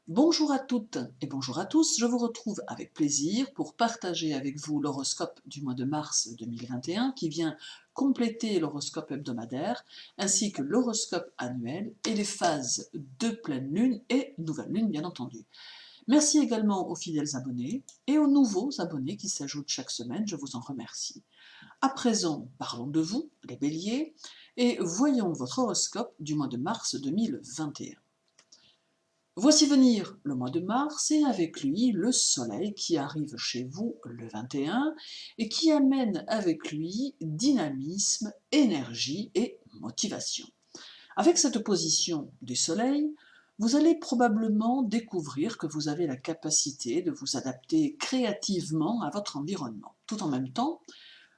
Bonjour à toutes et bonjour à tous, je vous retrouve avec plaisir pour partager avec vous l'horoscope du mois de mars 2021 qui vient compléter l'horoscope hebdomadaire ainsi que l'horoscope annuel et les phases de pleine lune et nouvelle lune bien entendu. Merci également aux fidèles abonnés et aux nouveaux abonnés qui s'ajoutent chaque semaine, je vous en remercie. À présent, parlons de vous, les béliers, et voyons votre horoscope du mois de mars 2021. Voici venir le mois de mars et avec lui le soleil qui arrive chez vous le 21 et qui amène avec lui dynamisme, énergie et motivation. Avec cette position du soleil, vous allez probablement découvrir que vous avez la capacité de vous adapter créativement à votre environnement. Tout en même temps,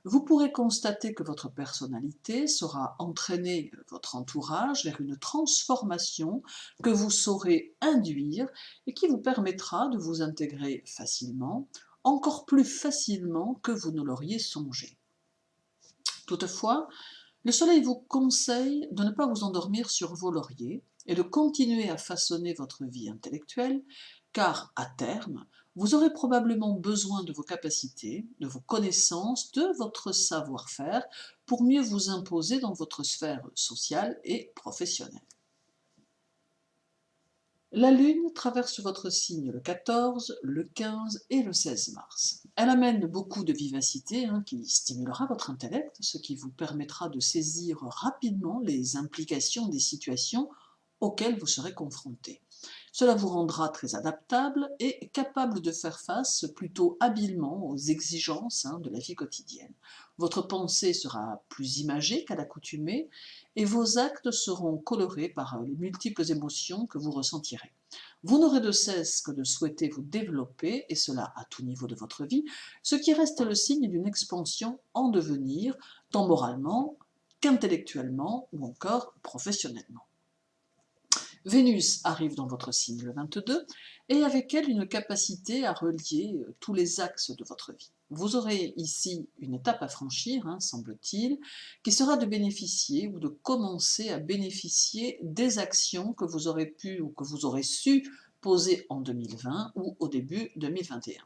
vous pourrez constater que votre personnalité saura entraîner votre entourage vers une transformation que vous saurez induire et qui vous permettra de vous intégrer facilement, encore plus facilement que vous ne l'auriez songé. Toutefois, le soleil vous conseille de ne pas vous endormir sur vos lauriers et de continuer à façonner votre vie intellectuelle, car à terme, vous aurez probablement besoin de vos capacités, de vos connaissances, de votre savoir-faire pour mieux vous imposer dans votre sphère sociale et professionnelle. La Lune traverse votre signe le 14, le 15 et le 16 mars. Elle amène beaucoup de vivacité qui stimulera votre intellect, ce qui vous permettra de saisir rapidement les implications des situations auxquelles vous serez confronté. Cela vous rendra très adaptable et capable de faire face plutôt habilement aux exigences de la vie quotidienne. Votre pensée sera plus imagée qu'à l'accoutumée et vos actes seront colorés par les multiples émotions que vous ressentirez. Vous n'aurez de cesse que de souhaiter vous développer, et cela à tout niveau de votre vie, ce qui reste le signe d'une expansion en devenir, tant moralement qu'intellectuellement ou encore professionnellement. Vénus arrive dans votre signe le 22 et avec elle une capacité à relier tous les axes de votre vie. Vous aurez ici une étape à franchir, semble-t-il, qui sera de bénéficier ou de commencer à bénéficier des actions que vous aurez pu ou que vous aurez su poser en 2020 ou au début 2021.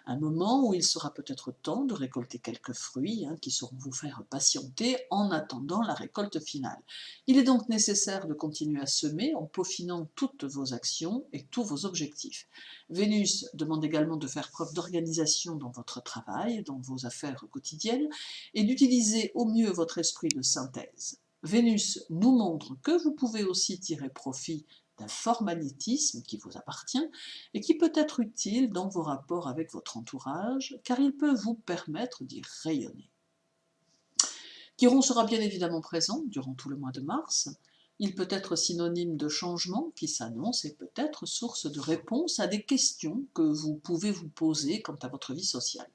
Un moment où il sera peut-être temps de récolter quelques fruits qui sauront vous faire patienter en attendant la récolte finale. Il est donc nécessaire de continuer à semer en peaufinant toutes vos actions et tous vos objectifs. Vénus demande également de faire preuve d'organisation dans votre travail, dans vos affaires quotidiennes et d'utiliser au mieux votre esprit de synthèse. Vénus nous montre que vous pouvez aussi tirer profit d'un fort magnétisme qui vous appartient et qui peut être utile dans vos rapports avec votre entourage, car il peut vous permettre d'y rayonner. Chiron sera bien évidemment présent durant tout le mois de mars. Il peut être synonyme de changement qui s'annonce et peut être source de réponse à des questions que vous pouvez vous poser quant à votre vie sociale.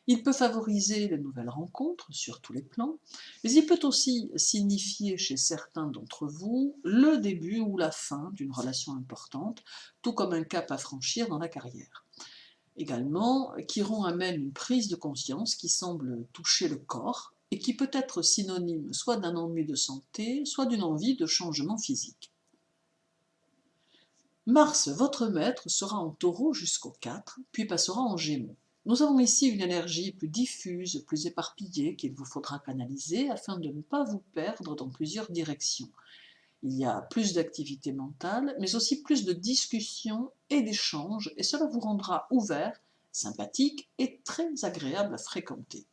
Il peut favoriser les nouvelles rencontres sur tous les plans, mais il peut aussi signifier chez certains d'entre vous le début ou la fin d'une relation importante, tout comme un cap à franchir dans la carrière. Également, Chiron amène une prise de conscience qui semble toucher le corps et qui peut être synonyme soit d'un ennui de santé, soit d'une envie de changement physique. Mars, votre maître, sera en Taureau jusqu'au 4, puis passera en Gémeaux. Nous avons ici une énergie plus diffuse, plus éparpillée qu'il vous faudra canaliser afin de ne pas vous perdre dans plusieurs directions. Il y a plus d'activité mentale, mais aussi plus de discussions et d'échanges, et cela vous rendra ouvert, sympathique et très agréable à fréquenter.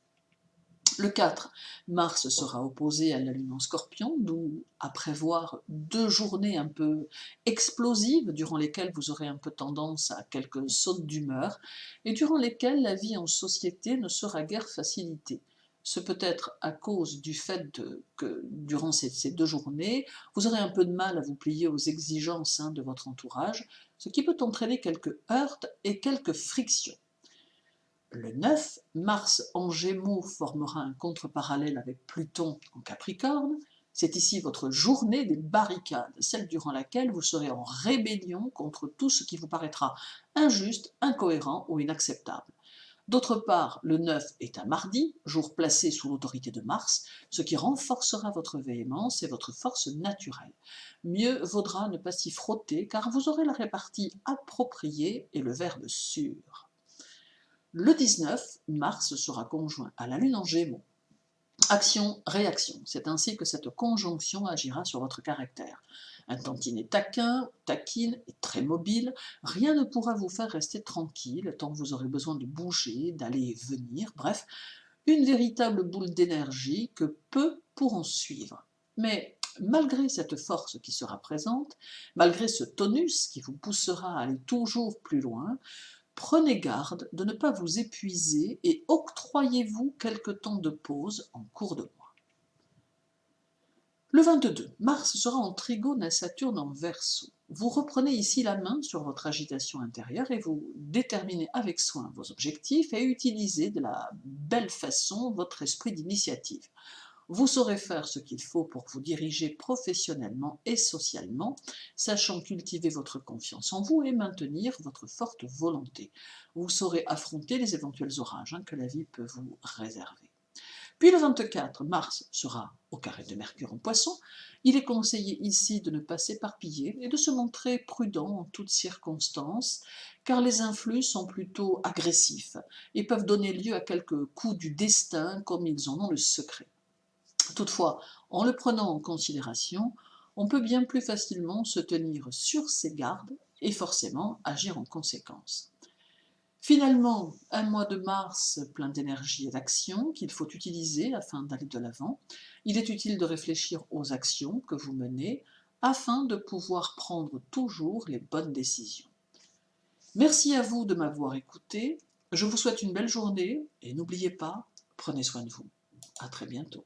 Le 4, Mars sera opposé à la Lune en Scorpion, d'où à prévoir 2 journées un peu explosives, durant lesquelles vous aurez un peu tendance à quelques sautes d'humeur, et durant lesquelles la vie en société ne sera guère facilitée. Ce peut être à cause du fait que durant ces 2 journées, vous aurez un peu de mal à vous plier aux exigences de votre entourage, ce qui peut entraîner quelques heurts et quelques frictions. Le 9, Mars en Gémeaux formera un contre-parallèle avec Pluton en Capricorne. C'est ici votre journée des barricades, celle durant laquelle vous serez en rébellion contre tout ce qui vous paraîtra injuste, incohérent ou inacceptable. D'autre part, le 9 est un mardi, jour placé sous l'autorité de Mars, ce qui renforcera votre véhémence et votre force naturelle. Mieux vaudra ne pas s'y frotter car vous aurez la répartie appropriée et le verbe sûr. Le 19, Mars sera conjoint à la Lune en Gémeaux. Action-réaction, c'est ainsi que cette conjonction agira sur votre caractère. Un tantinet taquin, taquine et très mobile, rien ne pourra vous faire rester tranquille tant vous aurez besoin de bouger, d'aller et venir, bref, une véritable boule d'énergie que peu pourront suivre. Mais malgré cette force qui sera présente, malgré ce tonus qui vous poussera à aller toujours plus loin, prenez garde de ne pas vous épuiser et octroyez-vous quelque temps de pause en cours de mois. Le 22, Mars sera en trigone à Saturne en Verseau. Vous reprenez ici la main sur votre agitation intérieure et vous déterminez avec soin vos objectifs et utilisez de la belle façon votre esprit d'initiative. Vous saurez faire ce qu'il faut pour vous diriger professionnellement et socialement, sachant cultiver votre confiance en vous et maintenir votre forte volonté. Vous saurez affronter les éventuels orages que la vie peut vous réserver. Puis le 24, Mars sera au carré de Mercure en Poisson. Il est conseillé ici de ne pas s'éparpiller et de se montrer prudent en toutes circonstances, car les influx sont plutôt agressifs et peuvent donner lieu à quelques coups du destin comme ils en ont le secret. Toutefois, en le prenant en considération, on peut bien plus facilement se tenir sur ses gardes et forcément agir en conséquence. Finalement, un mois de mars plein d'énergie et d'action qu'il faut utiliser afin d'aller de l'avant. Il est utile de réfléchir aux actions que vous menez afin de pouvoir prendre toujours les bonnes décisions. Merci à vous de m'avoir écouté. Je vous souhaite une belle journée et n'oubliez pas, prenez soin de vous. À très bientôt.